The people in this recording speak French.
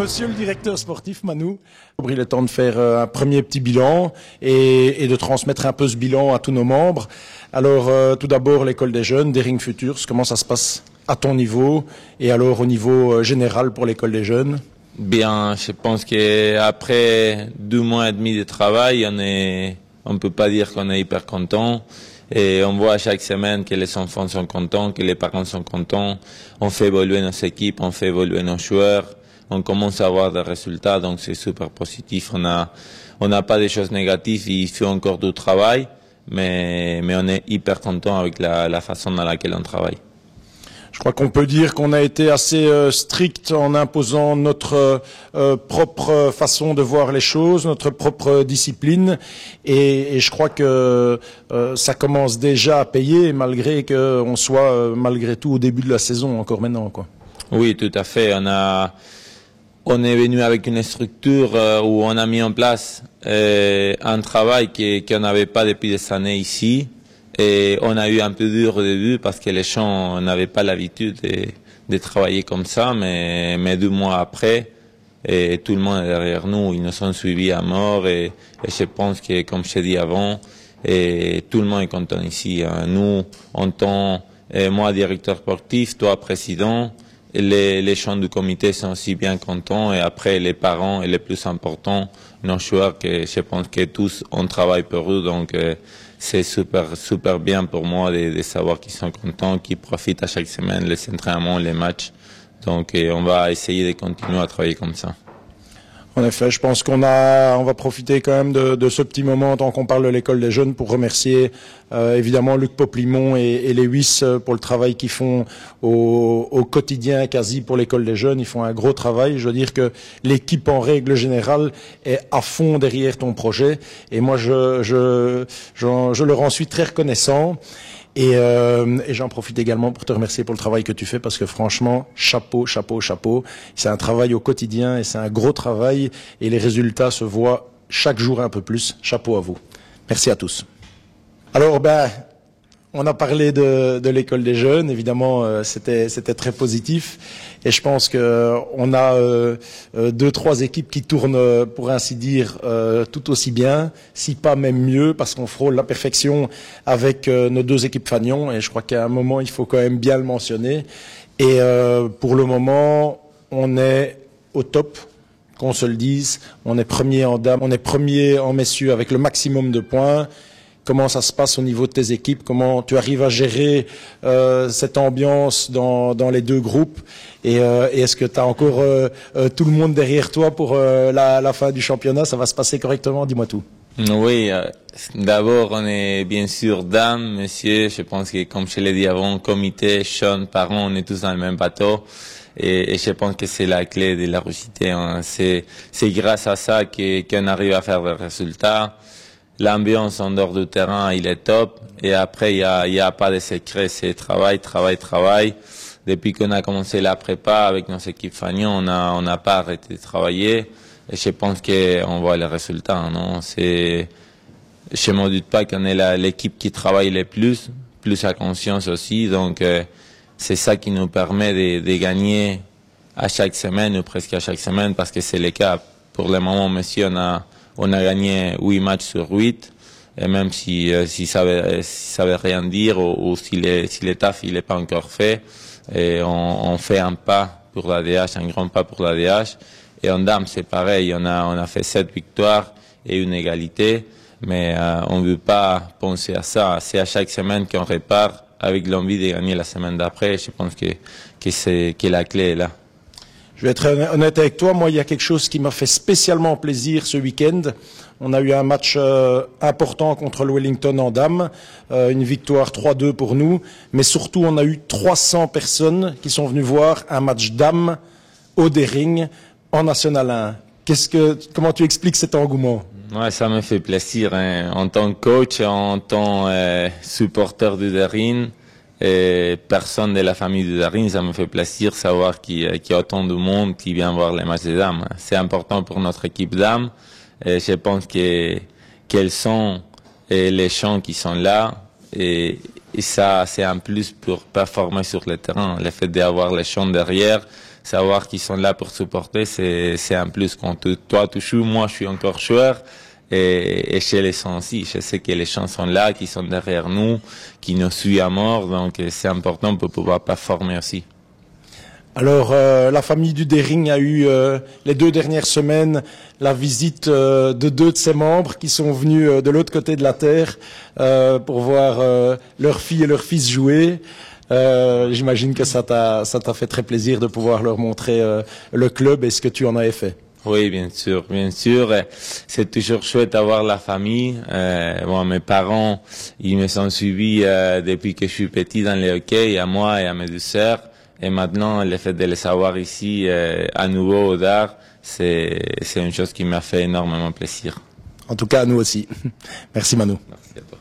Monsieur le directeur sportif, Manu, il est temps de faire un premier petit bilan et de transmettre un peu ce bilan à tous nos membres. Alors, tout d'abord, l'école des jeunes, Daring Futures, comment ça se passe à ton niveau et alors au niveau général pour l'école des jeunes? Bien, je pense qu'après 2 mois et demi de travail, on peut pas dire qu'on est hyper content. Et on voit chaque semaine que les enfants sont contents, que les parents sont contents. On fait évoluer nos équipes, on fait évoluer nos joueurs. On commence à avoir des résultats, donc c'est super positif. On n'a pas de choses négatives, il fait encore du travail, mais on est hyper content avec la façon dans laquelle on travaille. Je crois qu'on peut dire qu'on a été assez strict en imposant notre propre façon de voir les choses, notre propre discipline, et je crois que ça commence déjà à payer, malgré qu'on soit malgré tout au début de la saison encore maintenant, quoi. Oui, tout à fait. On est venu avec une structure où on a mis en place un travail qu'on n'avait pas depuis des années ici. Et on a eu un peu dur au début parce que les gens n'avaient pas l'habitude de travailler comme ça, mais 2 mois après, et tout le monde est derrière nous, ils nous ont suivis à mort et je pense que, comme je t'ai dit avant, et tout le monde est content ici. Nous, en tant moi directeur sportif, toi président, les gens du comité sont aussi bien contents et après les parents et les plus importants, nos joueurs que je pense que tous on travaille pour eux, donc c'est super bien pour moi de savoir qu'ils sont contents, qu'ils profitent à chaque semaine les entraînements, les matchs. Donc on va essayer de continuer à travailler comme ça. En effet, je pense qu'on va profiter quand même de ce petit moment tant qu'on parle de l'école des jeunes pour remercier évidemment Luc Poplimon et les Lewis pour le travail qu'ils font au quotidien quasi pour l'école des jeunes. Ils font un gros travail. Je veux dire que l'équipe en règle générale est à fond derrière ton projet et moi je leur en suis très reconnaissant. Et j'en profite également pour te remercier pour le travail que tu fais parce que franchement, chapeau. C'est un travail au quotidien et c'est un gros travail et les résultats se voient chaque jour un peu plus. Chapeau à vous. Merci à tous. Alors, on a parlé de l'école des jeunes. Évidemment, c'était très positif. Et je pense que on a 2-3 équipes qui tournent, pour ainsi dire, tout aussi bien, si pas même mieux, parce qu'on frôle la perfection avec nos 2 équipes Fagnon. Et je crois qu'à un moment, il faut quand même bien le mentionner. Et pour le moment, on est au top. Qu'on se le dise. On est premier en dames, on est premier en messieurs avec le maximum de points. Comment ça se passe au niveau de tes équipes? Comment tu arrives à gérer cette ambiance dans les 2 groupes? Et est-ce que tu as encore tout le monde derrière toi pour la fin du championnat? Ça va se passer correctement? Dis-moi tout. Oui, d'abord on est bien sûr dames, messieurs. Je pense que comme je l'ai dit avant, comité, jeunes, parents, on est tous dans le même bateau. Et je pense que c'est la clé de la réussite. C'est grâce à ça qu'on arrive à faire des résultats. L'ambiance en dehors du terrain, il est top. Et après, il y a pas de secret, c'est travail. Depuis qu'on a commencé la prépa avec nos équipes Fagnon, on n'a pas arrêté de travailler. Et je pense qu'on voit les résultats, non? Je me doute pas qu'on est l'équipe qui travaille le plus à conscience aussi. Donc, c'est ça qui nous permet de gagner à chaque semaine ou presque à chaque semaine parce que c'est le cas. Pour le moment, monsieur, on a gagné 8 matchs sur 8, et même si ça veut rien dire ou si le taf il est pas encore fait, et on fait un pas pour l'ADH, un grand pas pour l'ADH. Et en dames c'est pareil, on a fait 7 victoires et une égalité, mais on veut pas penser à ça. C'est à chaque semaine qu'on repart avec l'envie de gagner la semaine d'après. Je pense que la clé est là. Je vais être honnête avec toi, moi il y a quelque chose qui m'a fait spécialement plaisir ce week-end. On a eu un match important contre le Wellington en dames, une victoire 3-2 pour nous, mais surtout on a eu 300 personnes qui sont venues voir un match dames au Daring en National 1. Comment tu expliques cet engouement? Ouais, ça me fait plaisir, hein. En tant que coach, en tant que supporter du Daring, et personne de la famille de Daring, ça me fait plaisir de savoir qu'il y a autant de monde qui vient voir les matchs des dames. C'est important pour notre équipe dames. Et je pense qu'elles sont les gens qui sont là. Et ça, c'est un plus pour performer sur le terrain. Le fait d'avoir les gens derrière, savoir qu'ils sont là pour supporter, c'est un plus. Quand toi tu joues, moi je suis encore joueur. Et chez les gens aussi, je sais que les gens sont là, qui sont derrière nous, qui nous suivent à mort, donc c'est important pour pouvoir performer aussi. Alors, la famille du Dering a eu les 2 dernières semaines la visite de 2 de ses membres qui sont venus de l'autre côté de la terre pour voir leur fille et leur fils jouer. J'imagine que ça t'a fait très plaisir de pouvoir leur montrer le club et ce que tu en avais fait. Oui, bien sûr, bien sûr. C'est toujours chouette d'avoir la famille. Bon, mes parents, ils me sont suivis depuis que je suis petit dans le hockey, à moi et à mes 2 sœurs. Et maintenant, le fait de les avoir ici à nouveau au Dard, c'est une chose qui m'a fait énormément plaisir. En tout cas, à nous aussi. Merci Manu. Merci à toi.